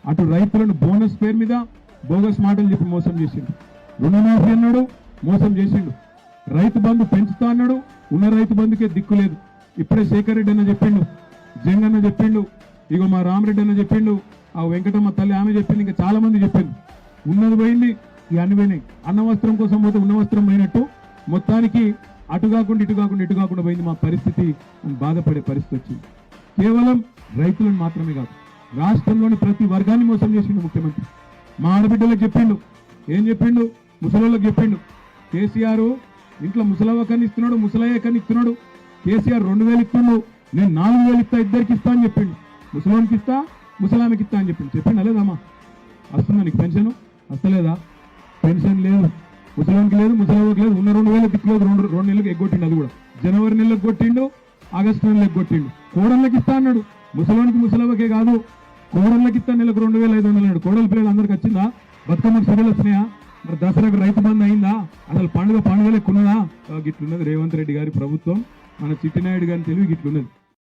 అటు రైతులను బోనస్ పేరు మీద బోగస్ మాటలు చెప్పి మోసం చేసిండు. రుణమాఫీ అన్నాడు, మోసం చేసిండు. రైతు బంధు పెంచుతా అన్నాడు, ఉన్న రైతు బంధుకే దిక్కు లేదు. ఇప్పుడే శేఖర్ రెడ్డి అన్న చెప్పిండు, జంగన్న చెప్పిండు, ఇగో మా రామరెడ్డి అన్న చెప్పిండు, ఆ వెంకటమ్మ తల్లి ఆమె చెప్పింది, ఇంకా చాలా మంది చెప్పిండు. ఉన్నది పోయింది, ఇక అన్ని పోయినాయి. అన్న వస్త్రం కోసం పోతే ఉన్న వస్త్రం పోయినట్టు మొత్తానికి అటు కాకుండా ఇటు కాకుండా ఇటు కాకుండా పోయింది మా పరిస్థితి అని బాధపడే పరిస్థితి వచ్చింది. కేవలం రైతులను మాత్రమే కాదు, రాష్ట్రంలోని ప్రతి వర్గాన్ని మోసం చేసిండు ముఖ్యమంత్రి. మా ఆడబిడ్డలకు చెప్పిండు, ఏం చెప్పిండు, ముసలోళ్ళకి చెప్పిండు, కేసీఆర్ ఇంట్లో ముసలవ్వ కని ఇస్తున్నాడు, ముసలయ్య కని ఇస్తున్నాడు. కేసీఆర్ 2000 ఇస్తుండు, నేను 4000 ఇస్తా, ఇద్దరికి ఇస్తా అని చెప్పిండు. ముసలోనికి ఇస్తా, ముసలామెకి ఇస్తా అని చెప్పిండు. చెప్పిండు లేదమ్మా? వస్తుందా నీకు పెన్షన్? వస్తలేదా? పెన్షన్ లేదు, ముసలోనికి లేదు, ముసలవ్వకి లేదు, ఉన్న 2000 దిక్కులేదు, 2 నెలలకు ఎగ్గొట్టిండు. అది కూడా జనవరి నెలకు కొట్టిండు, ఆగస్టు నెలకు కొట్టిండు. కోడళ్ళకి ఇస్తా అన్నాడు, ముసలోనికి ముసలవ్వకే కాదు, కోడళ్ళకి ఇస్తా నెలకు 2500 అన్నాడు. కోడల పిల్లలు అందరికి వచ్చిందా? బతుకమ్మకు చర్యలు వచ్చినాయా? మరి దసరాకు రైతు బంధు అయిందా? అసలు పండుగ లెక్కున్నదా? గిట్లున్నది రేవంత్ రెడ్డి గారి ప్రభుత్వం, మన చిట్టినాయుడు గారిని తెలివి గిట్లున్నది.